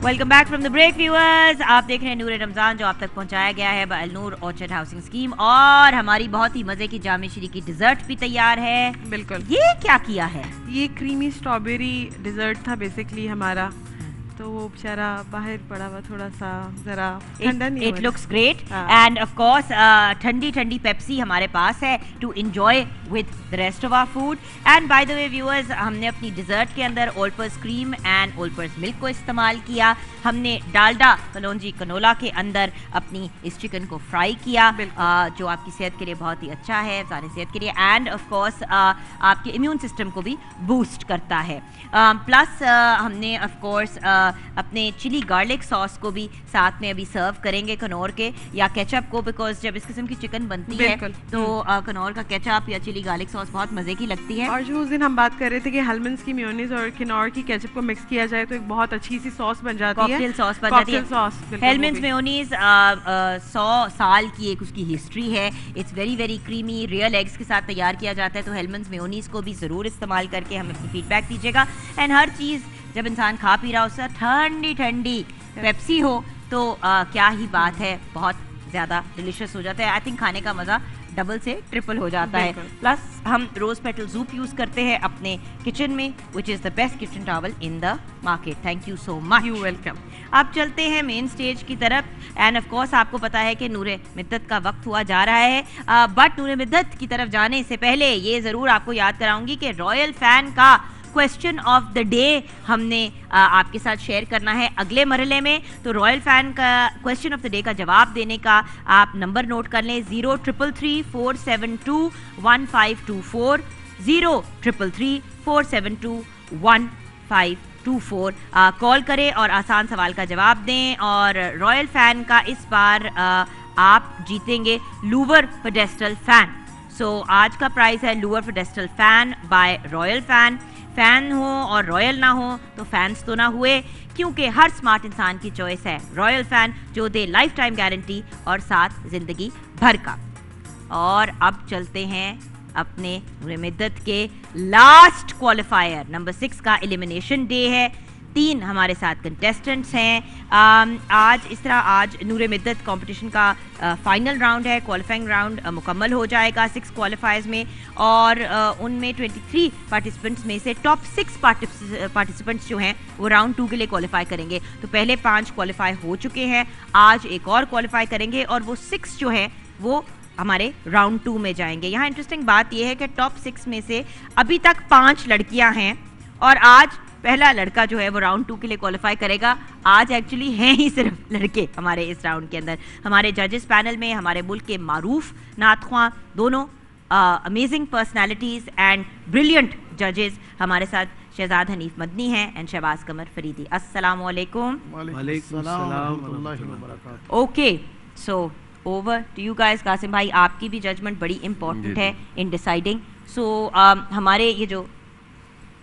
Welcome back from the break viewers. आप देख रहे हैं नूर रमजान जो आप तक पहुंचाया गया है बाय नूर ऑर्चर्ड हाउसिंग स्कीम, और हमारी बहुत ही मजे की जामे श्री की डिजर्ट भी तैयार है। बिल्कुल। ये क्या किया है? ये क्रीमी स्ट्रॉबेरी डिजर्ट था बेसिकली हमारा, तो वो बेचारा बाहर पड़ा हुआ थोड़ा सा जरा ठंडा नहीं। It looks great and of course ठंडी ठंडी पेप्सी हमारे पास है to enjoy with the rest of our food. And by the way viewers, हमने अपनी डिजर्ट के अंदर Olpers cream and Olpers milk को इस्तेमाल किया। हमने डालडा कलौंजी कनोला के अंदर अपनी इस चिकन को फ्राई किया, जो आपकी सेहत के लिए बहुत ही अच्छा है, सारी सेहत के लिए, एंड ऑफ कोर्स आपके इम्यून सिस्टम को भी बूस्ट करता है। प्लस हमने ऑफ कोर्स अपने चिली गार्लिक सॉस को भी साथ में अभी सर्व करेंगे, कनौर के या केचप को, बिकॉज जब इस किस्म की चिकन बनती है तो कनौर का केचप या चिली गार्लिक सॉस बहुत मजे की लगती है। और जो उस दिन हम बात कर रहे थे कि हेलमंड्स की मेयोनीज और किनौर की केचप को मिक्स किया जाए तो एक बहुत अच्छी सी सॉस बन जाती है, कॉकटेल सॉस बन जाती है। हेलमंड्स मेयोनीज 100 साल की एक उसकी हिस्ट्री है। It's very very creamy, real eggs के साथ तैयार किया जाता है, तो हेलमंड्स मेयोनीज को भी ज़रूर इस्तेमाल करके हमें अपनी फीडबैक दीजिएगा। एंड हर चीज़ जब इंसान खा पी रहा हो, उससे ठंडी ठंडी पेप्सी हो तो क्या ही बात है, बहुत ज़्यादा डिलिशियस हो जाता है। आई थिंक खाने का मज़ा डबल से ट्रिपल हो जाता है। प्लस हम रोज पेटल सूप यूज़ करते हैं अपने किचन में, which is the best kitchen towel in the market. Thank you so much. You welcome. अब चलते हैं मेन स्टेज की तरफ। एंड ऑफ कोर्स आपको पता है कि नूरे मिद्दत का वक्त हुआ जा रहा है, बट नूरे मिद्दत की तरफ जाने से पहले ये ज़रूर आपको याद कराऊंगी कि रॉयल फैन का क्वेश्चन ऑफ द डे हमने आपके साथ शेयर करना है अगले मरहले में। तो रॉयल फैन का क्वेश्चन ऑफ द डे का जवाब देने का आप नंबर नोट कर लें, 0333472154, 0333472154। कॉल करें और आसान सवाल का जवाब दें, और रॉयल फैन का इस बार आप जीतेंगे लूवर पेडेस्टल फैन। सो आज का प्राइस है louver pedestal fan by Royal fan. Fan हो और रॉयल ना हो तो फैंस तो ना हुए, क्योंकि हर स्मार्ट इंसान की चॉइस है रॉयल फैन, जो दे लाइफ टाइम गारंटी और साथ जिंदगी भर का। और अब चलते हैं अपने मिद्दत के लास्ट क्वालिफायर नंबर 6 का एलिमिनेशन डे है। 3 हमारे साथ कंटेस्टेंट्स हैं आज। इस तरह आज नूरे मिद्दत कंपटीशन का फाइनल राउंड है, क्वालिफाइंग राउंड मुकम्मल हो जाएगा 6 क्वालिफायर्स में, और उनमें 23 पार्टिसिपेंट्स में से टॉप 6 पार्टिसिपेंट्स जो हैं वो राउंड 2 के लिए क्वालिफाई करेंगे। तो पहले 5 क्वालिफाई हो चुके हैं, आज एक और क्वालिफाई करेंगे, और वो 6 जो हैं वो हमारे राउंड 2 में जाएंगे। यहाँ इंटरेस्टिंग बात यह है कि टॉप 6 में से अभी तक 5 लड़कियाँ हैं, और आज पहला लड़का जो है वो राउंड 2 के लिए क्वालिफाई करेगा। आज एक्चुअली हैं ही सिर्फ लड़के हमारे इस राउंड के अंदर। हमारे जजेस पैनल में हमारे मुल्क के मारूफ नातख्वां, दोनों अमेजिंग पर्सनालिटीज़ एंड ब्रिलियंट जजेस हमारे साथ शहजाद हनीफ मदनी हैं एंड शहबाज कमर फरीदी। अस्सलाम वालेकुम। Okay, so over to you guys. Qasim भाई, आपकी भी जजमेंट बड़ी इंपॉर्टेंट है इन डिसाइडिंग। सो हमारे ये जो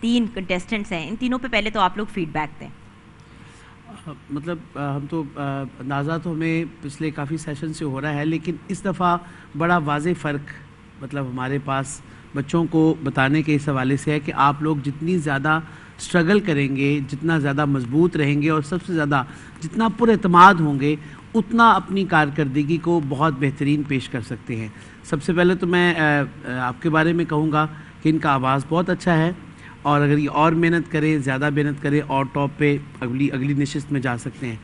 3 कंटेस्टेंट्स हैं, इन तीनों पे पहले तो आप लोग फीडबैक दें। मतलब हम तो अंदाज़ा तो हमें पिछले काफ़ी सेशन से हो रहा है, लेकिन इस दफ़ा बड़ा वाज़ेह फ़र्क मतलब हमारे पास बच्चों को बताने के इस हवाले से है कि आप लोग जितनी ज़्यादा स्ट्रगल करेंगे, जितना ज़्यादा मजबूत रहेंगे, और सबसे ज़्यादा जितना पुरएतमाद होंगे, उतना अपनी कारकर्दगी को बहुत बेहतरीन पेश कर सकते हैं। सबसे पहले तो मैं आपके बारे में कहूँगा कि इनका आवाज़ बहुत अच्छा है, और अगर ये और मेहनत करें, ज़्यादा मेहनत करें, और टॉप पे अगली नशिस्त में जा सकते हैं।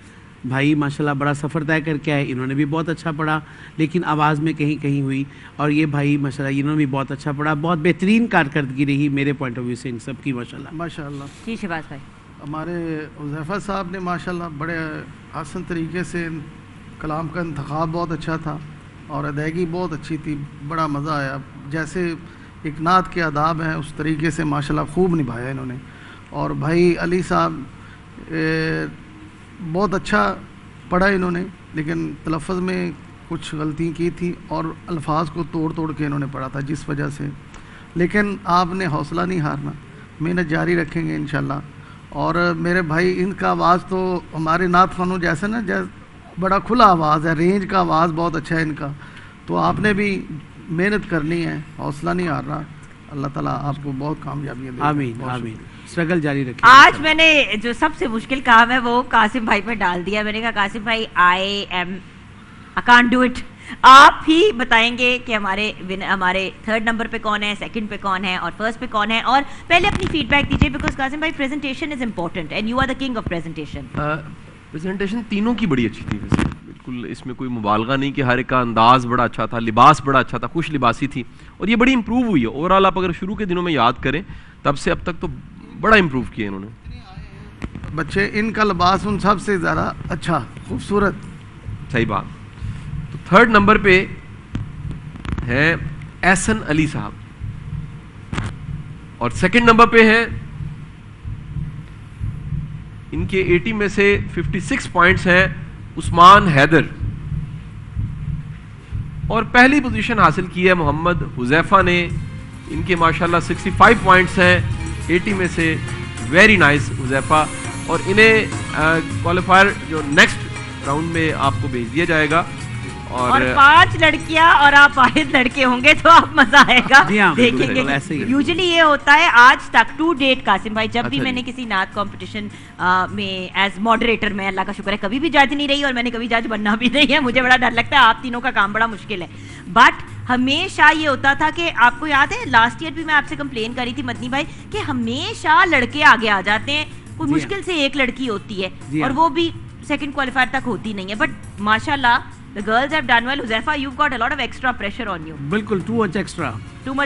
भाई माशाल्लाह बड़ा सफ़र तय करके आए, इन्होंने भी बहुत अच्छा पढ़ा, लेकिन आवाज़ में कहीं कहीं हुई, और ये भाई माशाल्लाह इन्होंने भी बहुत अच्छा पढ़ा, बहुत बेहतरीन कारकर्दगी रही मेरे पॉइंट ऑफ व्यू से इन सब की माशाल्लाह। जी शहबाज भाई। हमारे उज़ैफ़ा साहब ने माशाल्लाह बड़े आसान तरीके से कलाम का इंतखाब बहुत अच्छा था, और अदायगी बहुत अच्छी थी, बड़ा मज़ा आया। जैसे एक नात के आदाब हैं उस तरीके से माशाल्लाह खूब निभाया इन्होंने। और भाई अली साहब बहुत अच्छा पढ़ा इन्होंने, लेकिन तलफ़्फ़ुज़ में कुछ गलती की थी और अल्फाज को तोड़ तोड़ के इन्होंने पढ़ा था, जिस वजह से। लेकिन आपने हौसला नहीं हारना, मेहनत जारी रखेंगे इंशाल्लाह। और मेरे भाई, इनका आवाज़ तो हमारे नात फ़नों जैसे ना, बड़ा खुला आवाज़ है, रेंज का आवाज़ बहुत अच्छा है इनका, तो आपने भी मेहनत करनी है, हौसला नहीं हारना। अल्लाह ताला आपको बहुत कामयाबियाँ दे। आमीन आमीन, स्ट्रगल जारी रखिए। आज मैंने जो सबसे मुश्किल काम है वो कासिम भाई पे डाल दिया। मैंने कहा कासिम भाई आई कांट डू इट, आप ही बताएंगे कि हमारे थर्ड नंबर पे कौन है, सेकंड पे कौन है और फर्स्ट पे कौन है। और पहले अपनी फीडबैक दीजिए, बिकॉज कासिम भाई presentation is important and you are the king of presentation. Presentation तीनों की बड़ी अच्छी थी वैसे, बिल्कुल इसमें कोई मुबालगा नहीं कि हर एक का अंदाज बड़ा अच्छा था, लिबास बड़ा अच्छा था, खुश लिबासी थी और ये बड़ी इंप्रूव हुई है ओवरऑल। आप अगर शुरू के दिनों में याद करें तब से अब तक तो बड़ा इंप्रूव किया इन्होंने बच्चे। इनका लिबास उन सब से ज़्यादा अच्छा खूबसूरत। सही बात। तो थर्ड नंबर पे है एहसन अली साहब और सेकंड नंबर पे है, इनके 80 में से 56 पॉइंट्स हैं उस्मान हैदर और पहली पोजीशन हासिल की है मोहम्मद हुजैफा ने। इनके माशाल्लाह 65 पॉइंट्स हैं 80 में से। Very nice Huzaifa. और इन्हें क्वालिफायर जो नेक्स्ट राउंड में आपको भेज दिया जाएगा। और 5 लड़कियां और आप वाहिद लड़के होंगे तो आप मजा आएगा देखेंगे। यूजुअली ये होता है आज तक टू डेट कासिम भाई, जब भी मैंने किसी नात कंपटीशन में एज मॉडरेटर, मैं अल्लाह का शुक्र है कभी भी जज नहीं रही और मैंने कभी जज बनना भी नहीं है। मुझे बड़ा डर लगता है, आप तीनों का काम बड़ा मुश्किल है। बट हमेशा ये होता था कि आपको याद है लास्ट ईयर भी मैं आपसे कंप्लेन करी थी मदनी भाई कि हमेशा लड़के आगे आ जाते हैं, कोई मुश्किल से एक लड़की होती है और वो भी सेकंड क्वालिफायर तक होती नहीं है। बट माशाल्लाह the girls have done well. Huzaifa, you've got a lot of extra pressure on you. बिल्कुल too much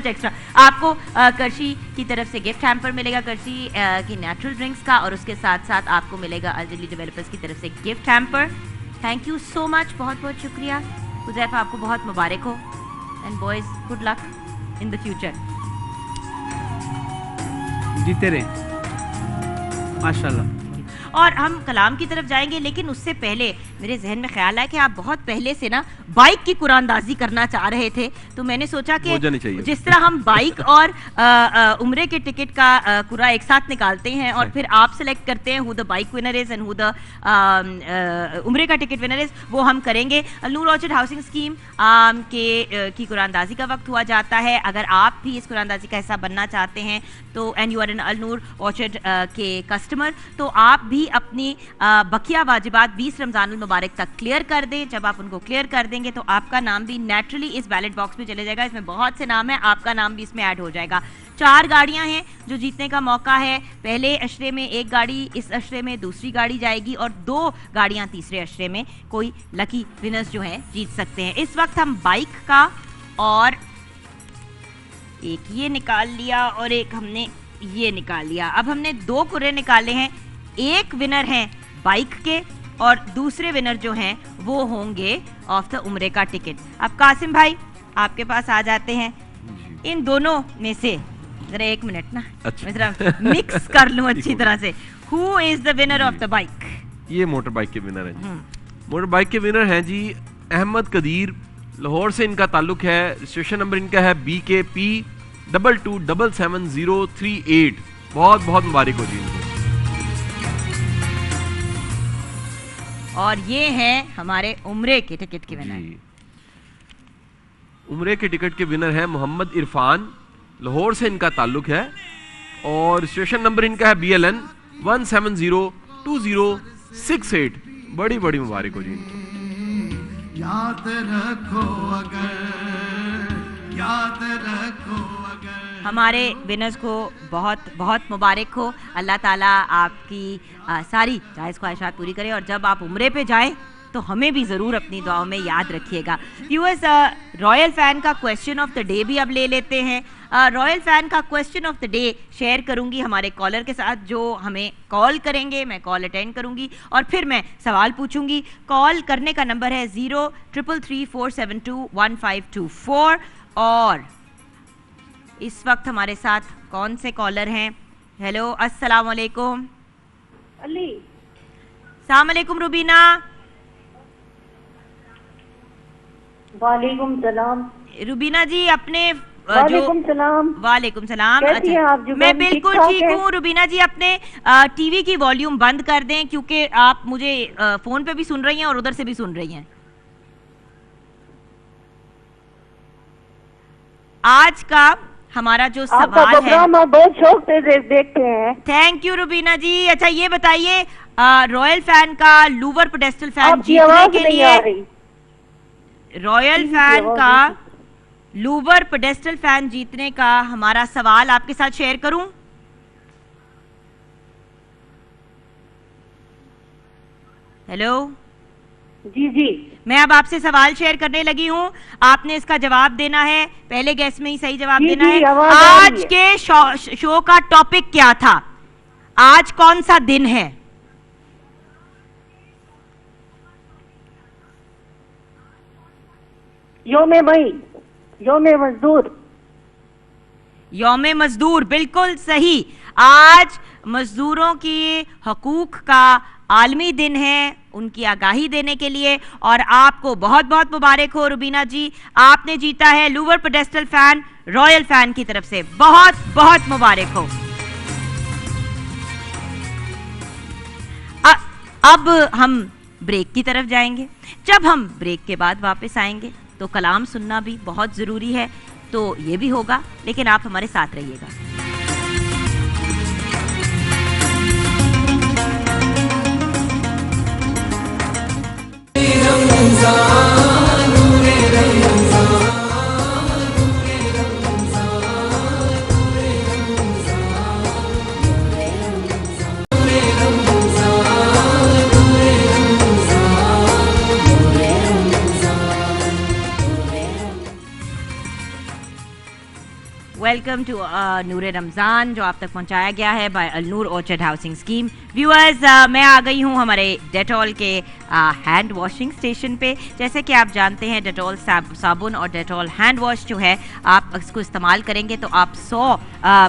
extra। आपको करशी की तरफ से गिफ्ट हैम्पर मिलेगा, करशी की नेचुरल ड्रिंक्स का, और उसके साथ साथ आपको मिलेगा अल-जलील डेवलपर्स की तरफ से gift hamper. Thank you so much, बहुत बहुत शुक्रिया हुजैफा, आपको बहुत मुबारक हो and boys good luck in the future. जीते रहे माशाल्लाह। और हम कलाम की तरफ जाएंगे, लेकिन उससे पहले मेरे जहन में ख्याल आया कि आप बहुत पहले से ना बाइक की कुरानदाजी करना चाह रहे थे, तो मैंने सोचा कि जिस तरह हम बाइक और उम्रे के टिकट का कुरा एक साथ निकालते हैं और फिर आप सेलेक्ट करते हैं who the bike winner is and who the उम्रे का टिकट विनर इज, वो हम करेंगे। अल-नूर ऑर्चर्ड हाउसिंग स्कीम की कुरानदाजी का वक्त हुआ जाता है। अगर आप भी इस कुरानदाजी का हिस्सा बनना चाहते हैं तो and you are an Al Noor orchard के कस्टमर, तो आप भी अपनी बकिया वाजिबात 20 रमज़ानुल मुबारक तक क्लियर कर दें। जब आप उनको क्लियर कर देंगे तो आपका नाम भी नेचुरली इस बैलेट बॉक्स में चले जाएगा। इसमें बहुत से नाम है, आपका नाम भी इसमें ऐड हो जाएगा। 4 गाड़ियां हैं जो जीतने का मौका है। पहले अशरे में 1 गाड़ी, इस अशरे में दूसरी गाड़ी जाएगी और 2 गाड़ियां तीसरे अशरे में। कोई लकी विनर्स जो हैं जीत सकते हैं। इस वक्त हम बाइक का और एक ये निकाल लिया और एक हमने ये निकाल लिया। अब हमने 2 कुर्रे निकाले हैं, एक विनर है बाइक के और दूसरे विनर जो हैं वो होंगे ऑफ द उम्रे का टिकट। अब कासिम भाई आपके पास आ जाते हैं, इन दोनों में से जरा 1 मिनट ना, अच्छा। मैं जरा मिक्स कर लूं अच्छी तरह से। Who is the winner of the bike? ये मोटर बाइक के विनर हैं। मोटर बाइक के विनर हैं जी अहमद कदीर, लाहौर से इनका ताल्लुक है। रजिस्ट्रेशन नंबर इनका है BKP 22777038। बहुत बहुत मुबारक हो जी इनको। और ये हैं हमारे उम्रे के टिकट के विनर। उम्रे के टिकट के विनर हैं मोहम्मद इरफान, लाहौर से इनका ताल्लुक है और रजिस्ट्रेशन नंबर इनका है BLN 1702068। बड़ी बड़ी मुबारक हो जी इनको। याद रखो अगर, याद रखो अगर। हमारे विनर्स को बहुत बहुत मुबारक हो। अल्लाह ताला आपकी सारी जायज़ ख्वाहिशात पूरी करे और जब आप उम्रे पे जाएं तो हमें भी ज़रूर अपनी दुआओं में याद रखिएगा। व्यूअर्स, रॉयल फ़ैन का क्वेश्चन ऑफ द डे भी अब ले लेते हैं। रॉयल फ़ैन का question of the day share करूंगी हमारे कॉलर के साथ जो हमें कॉल करेंगे। मैं कॉल अटेंड करूंगी और फिर मैं सवाल पूछूंगी। कॉल करने का नंबर है 0333472152 और इस वक्त हमारे साथ कौन से कॉलर हैं? हेलो, अस्सलाम वालेकुम। अली। अस्सलाम वालेकुम रुबीना। वालेकुम सलाम। रुबीना जी अपने वालेकुम सलाम। वालेकुम सलाम। कैसी हैं आप? मैं बिल्कुल ठीक हूँ रुबीना जी। अपने टीवी की वॉल्यूम बंद कर दें क्योंकि आप मुझे फोन पे भी सुन रही हैं और उधर से भी सुन रही हैं। आज का हमारा जो आपका सवाल है। प्रोग्राम आप बहुत शौक से देखते हैं। थैंक यू रुबीना जी। अच्छा ये बताइए, रॉयल फैन का लूवर पेडेस्टल फैन आपकी जीतने आवाज के नहीं आ लिए, रही। रॉयल जी, फैन आवाज का नहीं। लूवर पेडेस्टल फैन जीतने का हमारा सवाल आपके साथ शेयर करूं? हेलो जी जी, मैं अब आपसे सवाल शेयर करने लगी हूं, आपने इसका जवाब देना है, पहले गैस में ही सही जवाब जी, देना जी, है। आवाज आ रही आज है। के शो का टॉपिक क्या था? आज कौन सा दिन है? योम मई, योम मजदूर। यौम मजदूर, बिल्कुल सही। आज मजदूरों की हकूक का आलमी दिन है, उनकी आगाही देने के लिए। और आपको बहुत बहुत मुबारक हो रुबीना जी, आपने जीता है louver pedestal fan royal fan की तरफ से। बहुत बहुत मुबारक हो। अब हम ब्रेक की तरफ जाएंगे। जब हम ब्रेक के बाद वापस आएंगे तो कलाम सुनना भी बहुत ज़रूरी है, तो ये भी होगा, लेकिन आप हमारे साथ रहिएगा। वेलकम टू नूरे रमज़ान, जो आप तक पहुंचाया गया है by Alnoor orchard housing scheme. Viewers, मैं आ गई हूं हमारे डेटॉल के हैंड वॉशिंग स्टेशन पे। जैसे कि आप जानते हैं, डेटॉल साबुन और डेटॉल हैंड वॉश जो है, आप इसको इस्तेमाल करेंगे तो आप 100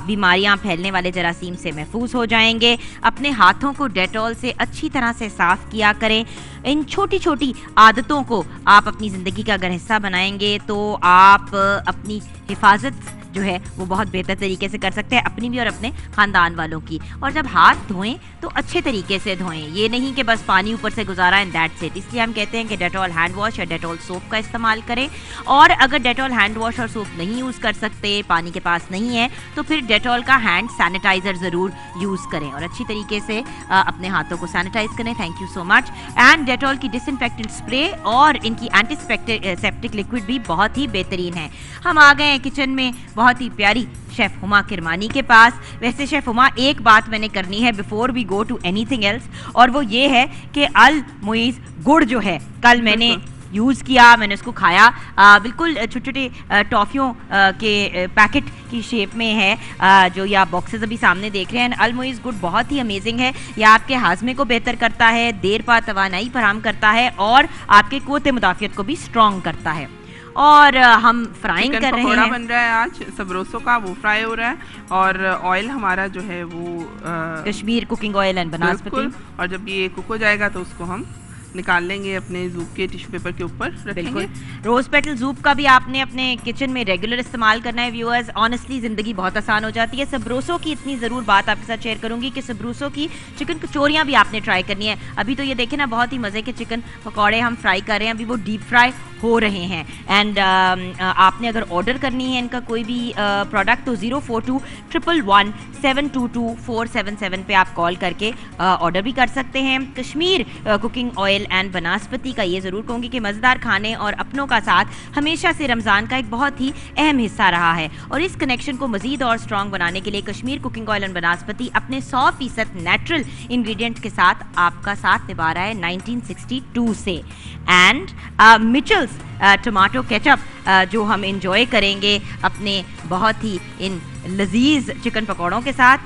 बीमारियां फैलने वाले जरासीम से महफूज हो जाएंगे। अपने हाथों को डेटॉल से अच्छी तरह से साफ़ किया करें। इन छोटी छोटी आदतों को आप अपनी ज़िंदगी का अगर हिस्सा बनाएंगे तो आप अपनी हिफाजत जो है वो बहुत बेहतर तरीके से कर सकते हैं, अपनी भी और अपने ख़ानदान वालों की। और जब हाथ धोएं तो अच्छे तरीके से धोएं, ये नहीं कि बस पानी ऊपर से गुजारा एंड दैट्स इट। इसलिए हम कहते हैं कि डेटॉल हैंड वॉश या डेटॉल सोप का इस्तेमाल करें। और अगर डेटॉल हैंड वॉश और सोप नहीं यूज़ कर सकते, पानी के पास नहीं है, तो फिर डेटॉल का हैंड सैनिटाइज़र ज़रूर यूज़ करें और अच्छी तरीके से अपने हाथों को सैनिटाइज करें। Thank you so much. And Dettol की डिसइंफेक्टेंट स्प्रे और इनकी एंटीसेप्टिक लिक्विड भी बहुत ही बेहतरीन है। हम आ गए हैं किचन में बहुत ही प्यारी शेफ हुमा किरमानी के पास। वैसे शेफ हुमा, एक बात मैंने करनी है before we go to anything else, और वो ये है कि अल मुइज़ गुड़ जो है, कल मैंने यूज़ किया, मैंने उसको खाया। बिल्कुल छोटे छोटे टॉफ़ियों के पैकेट की शेप में है, जो ये आप बॉक्सेस अभी सामने देख रहे हैं। अल मुइज़ गुड़ बहुत ही अमेजिंग है। यह आपके हाजमे को बेहतर करता है, देर पा तवानाई फराहम करता है और आपके क़ुव्वत मुदाफ़ियत को भी स्ट्रॉन्ग करता है। और हम फ्राइंग कर रहे हैं। बन रहा है आज सबरोसो का, वो फ्राई हो रहा है। और ऑयल हमारा जो है वो कश्मीर कुकिंग ऑयल एंड बनास्पति। और जब ये कुक हो जाएगा तो उसको हम निकाल लेंगे, अपने जूप के टिश्यू पेपर के ऊपर रखेंगे। रोज पेटल जूप का भी आपने अपने किचन में रेगुलर इस्तेमाल करना है व्यूअर्स। ऑनेस्टली ज़िंदगी बहुत आसान हो जाती है। सबरोसो की इतनी ज़रूर बात आपके साथ शेयर करूंगी कि सबरोसो की चिकन कचौरियाँ भी आपने ट्राई करनी है। अभी तो ये देखें ना, बहुत ही मज़े के चिकन पकौड़े हम फ्राई कर रहे हैं, अभी वो डीप फ्राई हो रहे हैं। एंड आपने अगर ऑर्डर करनी है इनका कोई भी प्रोडक्ट तो 042117224777 पे आप कॉल करके ऑर्डर भी कर सकते हैं। कश्मीर कुकिंग ऑयल एंड बनास्पति का ये ज़रूर कहूँगी कि मज़ेदार खाने और अपनों का साथ हमेशा से रमज़ान का एक बहुत ही अहम हिस्सा रहा है। और इस कनेक्शन को मज़ीद और स्ट्रॉन्ग बनाने के लिए कश्मीर कुकिंग ऑयल एंड बनास्पति अपने 100% नेचुरल इंग्रेडिएंट के साथ आपका साथ निभा रहा है 1962 से। एंड मिचल्स टमाटो केचप जो हम इंजॉय करेंगे अपने बहुत ही इन लजीज चिकन पकौड़ों के साथ।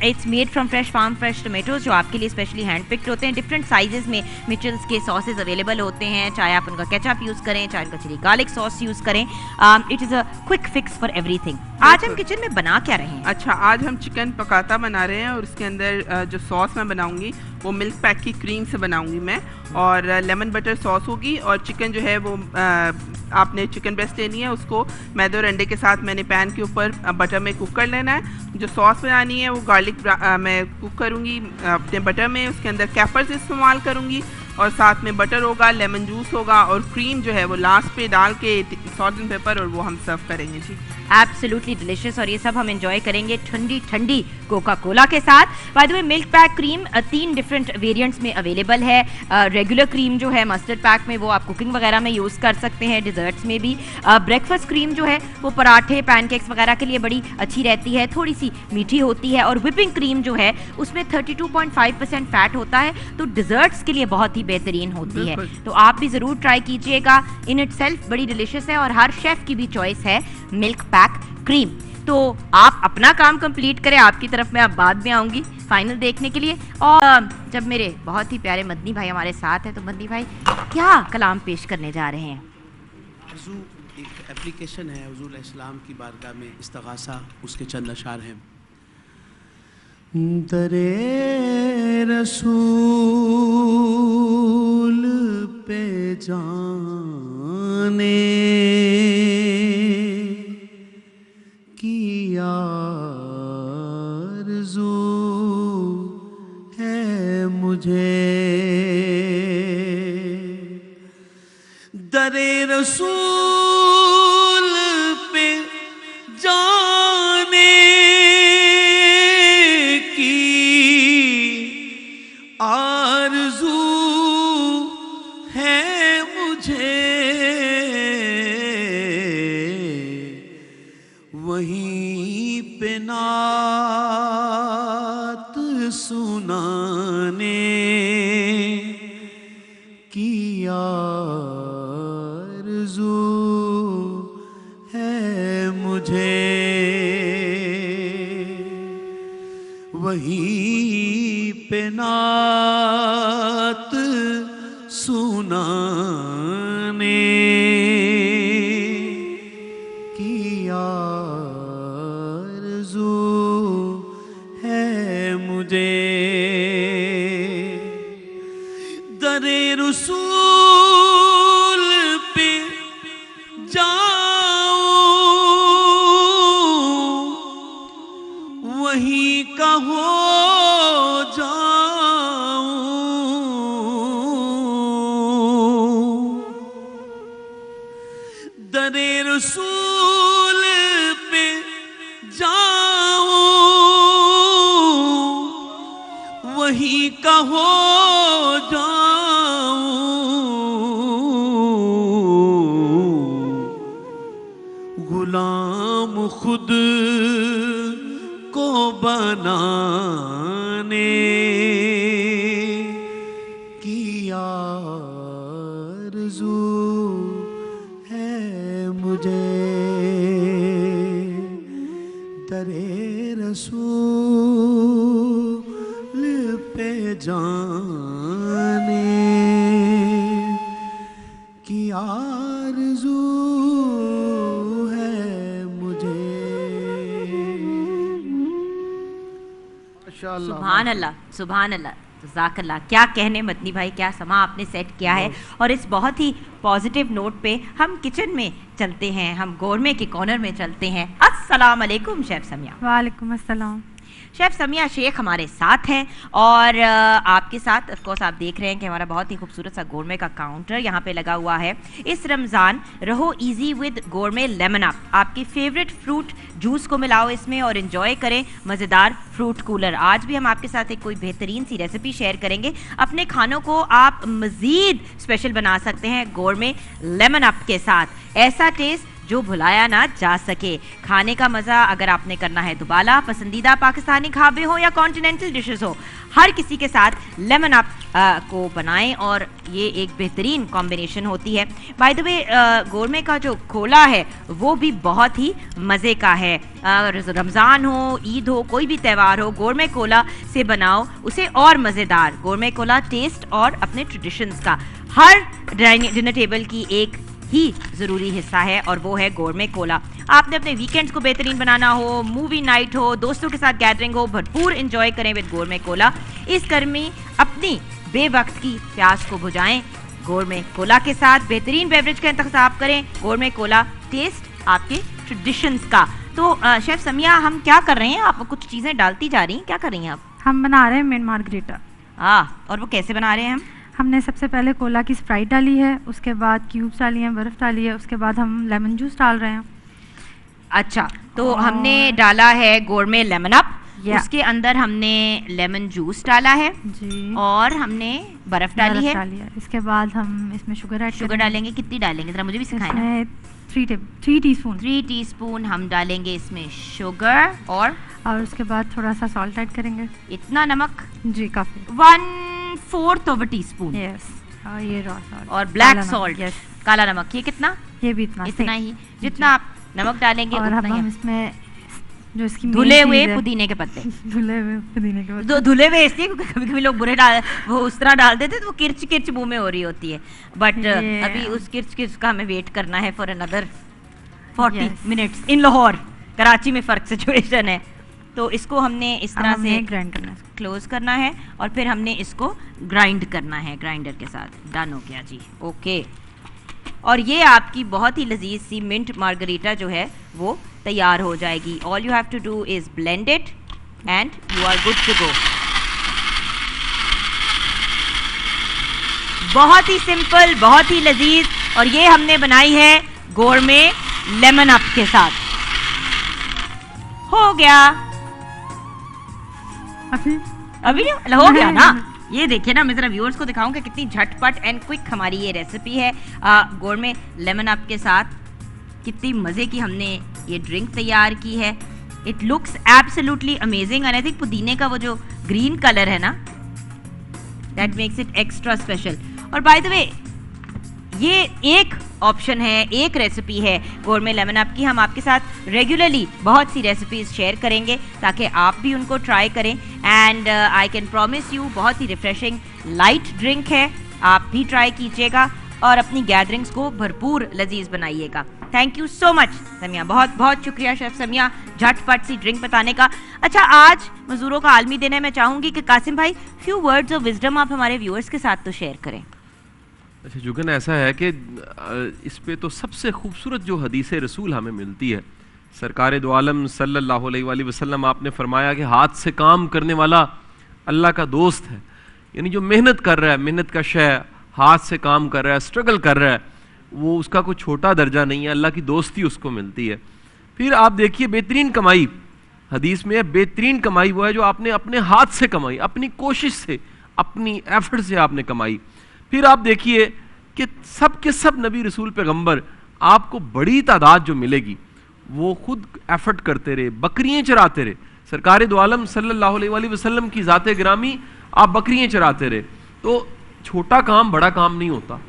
It's made from fresh farm fresh tomatoes जो आपके लिए स्पेशली हैंड पिक्ड होते हैं। डिफरेंट साइजेस में मिचल्स के सॉसेज अवेलेबल होते हैं, चाहे आप उनका केचप यूज़ करें, चाहे उनका चिली गार्लिक सॉस यूज़ करें। It is a quick fix for everything. आज हम किचन में बना क्या रहे हैं? अच्छा, आज हम चिकन पकाता बना रहे हैं और उसके अंदर जो सॉस मैं बनाऊंगी वो मिल्क पैक की क्रीम से बनाऊंगी मैं, और लेमन बटर सॉस होगी। और चिकन जो है वो आपने चिकन ब्रेस्ट लेनी है, उसको मैदे और अंडे के साथ मैंने पैन के ऊपर बटर में कुक कर लेना है। जो सॉस बनानी है वो गार्लिक मैं कुक करूँगी अपने बटर में, उसके अंदर कैपर्स इस्तेमाल करूँगी, और साथ में बटर होगा, लेमन जूस होगा और क्रीम जो है वो लास्ट पे डाल के सॉल्ट एंड पेपर, और वो हम सर्व करेंगे जी। एब्सोल्युटली डिलिशियस, और ये सब हम एंजॉय करेंगे ठंडी ठंडी कोका कोला के साथ। Bye the way milk pack cream 3 different variants में अवेलेबल है। रेगुलर क्रीम जो है मस्टर्ड पैक में, वो आप कुकिंग वगैरह में यूज़ कर सकते हैं, डिजर्ट्स में भी। ब्रेकफास्ट क्रीम जो है वो पराठे, पैनकेक्स वगैरह के लिए बड़ी अच्छी रहती है, थोड़ी सी मीठी होती है। और व्हिपिंग क्रीम जो है उसमें 32.5% फैट होता है, तो डिजर्ट्स के लिए बहुत ही बेहतरीन होती है। तो आप भी ज़रूर ट्राई कीजिएगा, इन इटसेल्फ बड़ी डिलिशियस है और हर शेफ़ की भी चॉइस है मिल्क पैक क्रीम। तो आप अपना काम कंप्लीट करें, आपकी तरफ मैं अब बाद में आऊंगी फाइनल देखने के लिए। और जब मेरे बहुत ही प्यारे मदनी भाई हमारे साथ हैं, तो मदनी भाई क्या कलाम पेश करने जा रहे हैं? वज़ू एक एप्लीकेशन है हुज़ूर अलैहिस्सलाम की बारगाह में इस्तिग़ासा, उसके चंद अशार हैं। दरे रसूल पे जाने की आरज़ू है मुझे, दरे रसूल पे जाने की आरज़ू है मुझे, वहीं पे नात सुनाने की आरज़ू है मुझे, वहीं पे नात सुनाने की आरज़ू है मुझे, दरे रसूल पे जाऊं, वहीं का हो जाऊं, दरे रसूल पे जाऊं, वहीं का हो जाऊं, गुलाम खुद को बनाने की आरज़ू है मुझे, दरे रसूल पे जाने की आरज़ू है मुझे। सुभान अल्लाह, सुभान अल्लाह, ज़ाकल्लाह। क्या कहने मदनी भाई, क्या समा आपने सेट किया है। और इस बहुत ही पॉजिटिव नोट पे हम किचन में चलते हैं, हम गोरमे के कॉर्नर में चलते हैं। अस्सलाम वालेकुम शेफ़ समिया। वालेकुम अस्सलाम। शेफ़ समिया शेख हमारे साथ हैं और आपके साथ ऑफ कोर्स आप देख रहे हैं कि हमारा बहुत ही खूबसूरत सा गोरमे का काउंटर यहाँ पे लगा हुआ है। इस रमज़ान रहो इजी विद गोरमे लेमन अप। आपकी फेवरेट फ्रूट जूस को मिलाओ इसमें और इन्जॉय करें मज़ेदार फ्रूट कूलर। आज भी हम आपके साथ एक कोई बेहतरीन सी रेसिपी शेयर करेंगे। अपने खानों को आप मज़ीद स्पेशल बना सकते हैं गोरमे लेमन अप के साथ। ऐसा टेस्ट जो भुलाया ना जा सके। खाने का मज़ा अगर आपने करना है दोबारा, पसंदीदा पाकिस्तानी ढाबे हो या कॉन्टिनेंटल डिशेस हो, हर किसी के साथ लेमन अप को बनाएं और ये एक बेहतरीन कॉम्बिनेशन होती है। बाय द वे गोरमे का जो कोला है वो भी बहुत ही मज़े का है। रमज़ान हो, ईद हो, कोई भी त्यौहार हो, गोरमे कोला से बनाओ उसे और मज़ेदार। गोरमे कोला टेस्ट और अपने ट्रेडिशंस का हर डिनर टेबल की एक ही ज़रूरी हिस्सा है और वो है गोरमे कोला। आपने अपने वीकेंड्स को बेहतरीन बनाना हो, मूवी नाइट हो, दोस्तों के साथ गैदरिंग हो, भरपूर एंजॉय करें विद गोरमे कोला। इस गर्मी अपनी बेवक्त की प्यास को बुझाएं गोरमे कोला के साथ। बेहतरीन बेवरेज का इंतखाब करें, गोरमे कोला टेस्ट आपके ट्रेडिशंस का। तो शेफ़ समिया हम क्या कर रहे हैं? आप कुछ चीज़ें डालती जा रही हैं, क्या कर रही हैं आप? हम बना रहे हैं मिंट मार्गरीटा। और वो कैसे बना रहे हैं हम? हमने सबसे पहले कोला की स्प्राइट डाली है, उसके बाद क्यूब्स डाली हैं, बर्फ़ डाली है, उसके बाद हम लेमन जूस डाल रहे हैं। अच्छा, तो हमने डाला है गोरमे लेमन अप, या। उसके अंदर हमने लेमन जूस डाला है जी, और हमने बर्फ डाली है। इसके बाद हम इसमें शुगर डालेंगे। कितनी डालेंगे जरा मुझे भी सिखाएं ना। 3 टीस्पून 3 टीस्पून हम डालेंगे इसमें शुगर और उसके बाद थोड़ा सा सॉल्ट ऐड करेंगे। इतना नमक जी काफ़ी। 1/4 टीस्पून। यस, ये रॉ सॉल्ट और ब्लैक काला सॉल्ट, नमक, काला नमक, ये कितना? ये भी इतना इतना ही, जितना आप नमक डालेंगे और उतना ही। हम इसमें जो इसकी धुले हुए पुदीने के पत्ते धुले हुए पुदीने के तो धुले हुए इसलिए क्योंकि कभी कभी लोग बुरे डाल वो उस तरह डाल देते तो वो किर्च किर्च मुंह में हो रही होती है, बट अभी उस किर्च किर्च का हमें वेट करना है for another 40 minutes in Lahore. Karachi में फ़र्क सिचुएशन है, तो इसको हमने इस तरह से ग्राइंड करना है, क्लोज करना है और फिर हमने इसको ग्राइंड करना है ग्राइंडर के साथ। डन हो गया जी, ओके। और ये आपकी बहुत ही लजीज सी मिंट मार्गरीटा जो है वो तैयार हो जाएगी। All you have to do is blend it and you are good to go. बहुत ही सिंपल, बहुत ही लजीज, और ये हमने बनाई है गोरमे लेमन अप के साथ। हो गया अभी हो गया ना। ये देखिए ना, मैं जरा व्यूअर्स को दिखाऊं कि कितनी झटपट एंड क्विक हमारी ये रेसिपी है गोरमे लेमन अप के साथ। कितनी मज़े की हमने ये ड्रिंक तैयार की है। It looks absolutely amazing and I think पुदीने का वो जो ग्रीन कलर है ना, that makes it extra special. और बाय द वे ये एक ऑप्शन है, एक रेसिपी है गोरमे लेमन अप की। हम आपके साथ रेगुलरली बहुत सी रेसिपीज शेयर करेंगे ताकि आप भी उनको ट्राई करें। And I can promise you बहुत ही रिफ्रेशिंग लाइट ड्रिंक है, आप भी ट्राई कीजिएगा और अपनी गैदरिंग्स को भरपूर लजीज बनाइएगा। Thank you so much Samiya, बहुत बहुत शुक्रिया शेफ समिया झटपट सी ड्रिंक बताने का। अच्छा, आज मजदूरों का आलमी दिन है, मैं चाहूंगी कि कासिम भाई फ्यू वर्ड्स ऑफ विजडम आप हमारे व्यूअर्स के साथ तो शेयर करें। अच्छा जुगन, ऐसा है कि इस पे तो सबसे खूबसूरत जो हदीस रसूल हमें मिलती है, सरकार दो आलम सल्लल्लाहु अलैहि वसल्लम आपने फरमाया कि हाथ से काम करने वाला अल्लाह का दोस्त है। यानी जो मेहनत कर रहा है, मेहनत का शय, हाथ से काम कर रहा है, स्ट्रगल कर रहा है, वो उसका कोई छोटा दर्जा नहीं है, अल्लाह की दोस्ती उसको मिलती है। फिर आप देखिए बेहतरीन कमाई हदीस में है, बेहतरीन कमाई वो है जो आपने अपने हाथ से कमाई, अपनी कोशिश से, अपनी एफर्ट से आपने कमाई। फिर आप देखिए कि सब के सब नबी रसूल पैगंबर आपको बड़ी तादाद जो मिलेगी वो खुद एफर्ट करते रहे, बकरियां चराते रहे। सरकार दो आलम सल्लल्लाहु अलैहि वसल्लम की ज़ाते गिरामी आप बकरियां चराते रहे। तो छोटा काम बड़ा काम नहीं होता,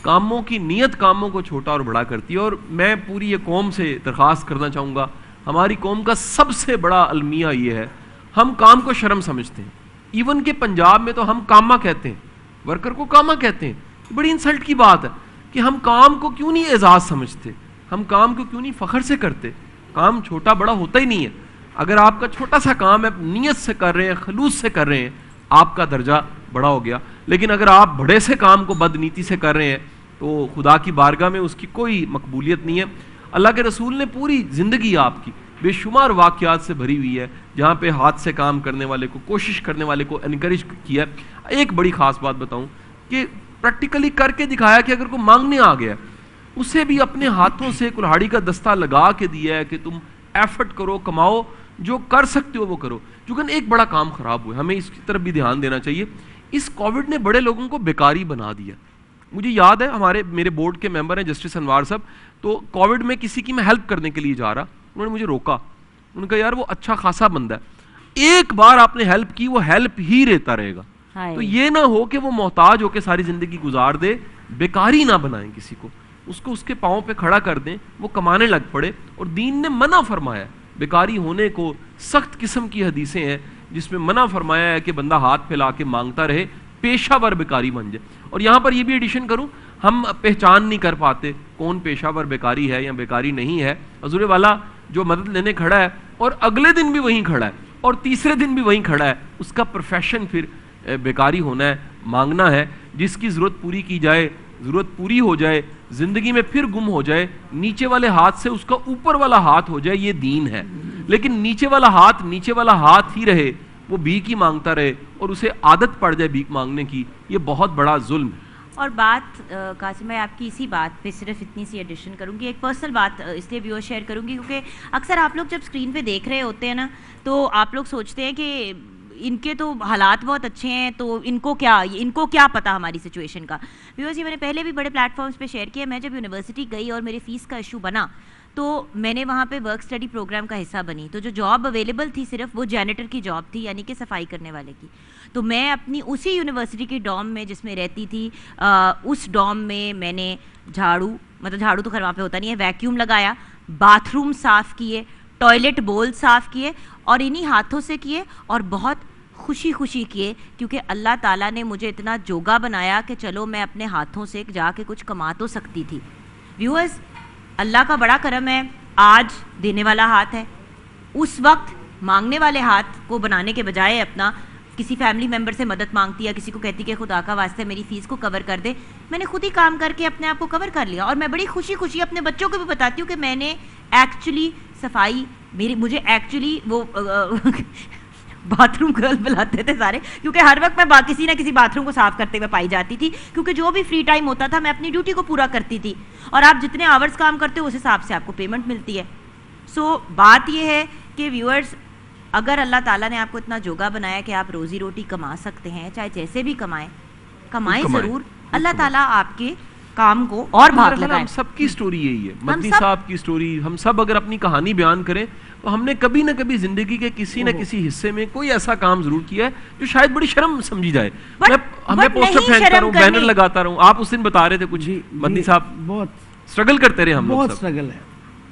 कामों की नीयत कामों को छोटा और बड़ा करती है। और मैं पूरी ये कौम से दरख्वास्त करना चाहूँगा, हमारी कौम का सबसे बड़ा अलमिया ये है, हम काम को शर्म समझते हैं। इवन के पंजाब में तो हम कामा कहते हैं, वर्कर को कामा कहते हैं। बड़ी इंसल्ट की बात है कि हम काम को क्यों नहीं एजाज समझते, हम काम को क्यों नहीं फ़ख्र से करते। काम छोटा बड़ा होता ही नहीं है। अगर आपका छोटा सा काम है, नीयत से कर रहे हैं, खलूस से कर रहे हैं, आपका दर्जा बड़ा हो गया। लेकिन अगर आप बड़े से काम को बदनीति से कर रहे हैं तो खुदा की बारगाह में उसकी कोई मकबूलियत नहीं है। अल्लाह के रसूल ने पूरी ज़िंदगी आपकी बेशुमार वाक़यात से भरी हुई है जहाँ पे हाथ से काम करने वाले को, कोशिश करने वाले को इनकरेज किया। एक बड़ी ख़ास बात बताऊँ कि प्रैक्टिकली करके दिखाया कि अगर कोई मांगने आ गया उसे भी अपने हाथों से कुल्हाड़ी का दस्ता लगा के दिया है कि तुम एफर्ट करो, कमाओ, जो कर सकते हो वो करो। चूँकि एक बड़ा काम ख़राब हुआ, हमें इसकी तरफ भी ध्यान देना चाहिए। इस कोविड ने बड़े लोगों को बेकारी बना दिया। मुझे याद है मेरे बोर्ड के मेंबर हैं जस्टिस अनवार साहब, तो कोविड में किसी की मैं हेल्प करने के लिए जा रहा, उन्होंने मुझे रोका। उन्होंने कहा यार वो अच्छा खासा बंदा है, एक बार आपने हेल्प की वो हेल्प ही रहता रहेगा। तो ये ना हो कि वो मोहताज होकर सारी जिंदगी गुजार दे, बेकारी ना बनाएं किसी को, उसको उसके पाँव पे खड़ा कर दें, वो कमाने लग पड़े। और दीन ने मना फरमाया बेकारी होने को, सख्त किस्म की हदीसें हैं जिसमें मना फरमाया है कि बंदा हाथ फैला के मांगता रहे, पेशावर बेकारी बन जाए। और यहाँ पर ये भी एडिशन करूँ, हम पहचान नहीं कर पाते कौन पेशावर बेकारी है या बेकारी नहीं है। हजूर वाला जो मदद लेने खड़ा है और अगले दिन भी वहीं खड़ा है और तीसरे दिन भी वहीं खड़ा है, उसका प्रोफेशन फिर बेकारी होना है, मांगना है। जिसकी ज़रूरत पूरी की जाए, ज़रूरत पूरी हो जाए, ज़िंदगी में फिर गुम हो जाए, नीचे वाले हाथ से उसका ऊपर वाला हाथ हो जाए, ये दीन है। लेकिन नीचे वाला हाथ ही रहे, वो भीख ही मांगता रहे और उसे आदत पड़ जाए भीख मांगने की, ये बहुत बड़ा जुल्म है। और बात कासिम भाई आपकी इसी बात पे सिर्फ इतनी सी एडिशन करूंगी, एक पर्सनल बात इसलिए व्यूअर शेयर करूंगी क्योंकि अक्सर आप लोग जब स्क्रीन पे देख रहे होते हैं ना, तो आप लोग सोचते हैं कि इनके तो हालात बहुत अच्छे हैं, तो इनको क्या पता हमारी सिचुएशन का। व्यूअर्स, ये मैंने पहले भी बड़े प्लेटफॉर्म्स पे शेयर किया। मैं जब यूनिवर्सिटी गई और मेरे फीस का इशू बना, तो मैंने वहाँ पे वर्क स्टडी प्रोग्राम का हिस्सा बनी। तो जो जॉब अवेलेबल थी सिर्फ वो जैनिटर की जॉब थी, यानी कि सफाई करने वाले की। तो मैं अपनी उसी यूनिवर्सिटी की डॉम में जिसमें रहती थी, उस डॉम में मैंने झाड़ू तो खैर वहाँ पे होता नहीं है, वैक्यूम लगाया, बाथरूम साफ़ किए, टॉयलेट बोल साफ़ किए, और इन्हीं हाथों से किए और बहुत खुशी किए, क्योंकि अल्लाह ताला ने मुझे इतना जोगा बनाया कि चलो मैं अपने हाथों से जाके कुछ कमा तो सकती थी। व्यूअर्स, अल्लाह का बड़ा करम है, आज देने वाला हाथ है। उस वक्त मांगने वाले हाथ को बनाने के बजाय अपना किसी फैमिली मेम्बर से मदद मांगती या किसी को कहती कि खुदा का वास्ते मेरी फ़ीस को कवर कर दे, मैंने खुद ही काम करके अपने आप को कवर कर लिया। और मैं बड़ी खुशी अपने बच्चों को भी बताती हूँ कि मैंने एक्चुअली सफाई, मुझे एक्चुअली वो बाथरूम गर्ल बुलाते थे सारे, क्योंकि हर वक्त मैं किसी ना किसी बाथरूम को साफ करते हुए पाई जाती थी, क्योंकि जो भी फ्री टाइम होता था मैं अपनी ड्यूटी को पूरा करती थी। और आप जितने आवर्स काम करते हो उस हिसाब से आपको पेमेंट मिलती है। सो बात यह है कि व्यूअर्स, अगर अल्लाह ताला ने आपको इतना जोगा बनाया कि आप रोजी रोटी कमा सकते हैं, चाहे जैसे भी कमाएं ज़रूर, अल्लाह ताला आपके काम को और भाग लगाए। हम सबकी स्टोरी यही है, मदनी साहब की स्टोरी। हम सब अगर अपनी कहानी बयान करें तो हमने कभी ना कभी जिंदगी के किसी न किसी हिस्से में कोई ऐसा काम जरूर किया है जो शायद बड़ी शर्म समझी जाए। मैं पोस्टर फेंकता रहूं, बैनर लगाता रहूं। आप उस दिन बता रहे थे कुछ, मदनी साहब बहुत स्ट्रगल करते रहे। हम लोग बहुत स्ट्रगल है,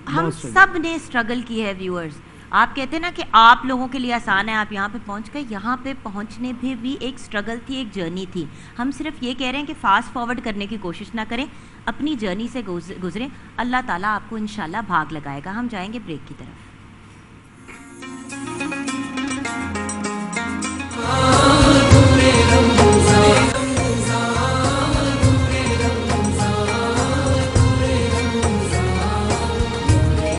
हम सब ने स्ट्रगल की है। व्यूअर्स, आप कहते हैं ना कि आप लोगों के लिए आसान है, आप यहाँ पे पहुँच गए, यहाँ पे पहुँचने भी एक स्ट्रगल थी, एक जर्नी थी। हम सिर्फ ये कह रहे हैं कि फास्ट फॉरवर्ड करने की कोशिश ना करें, अपनी जर्नी से गुजरें। अल्लाह ताला आपको इंशाल्लाह भाग लगाएगा। हम जाएंगे ब्रेक की तरफ।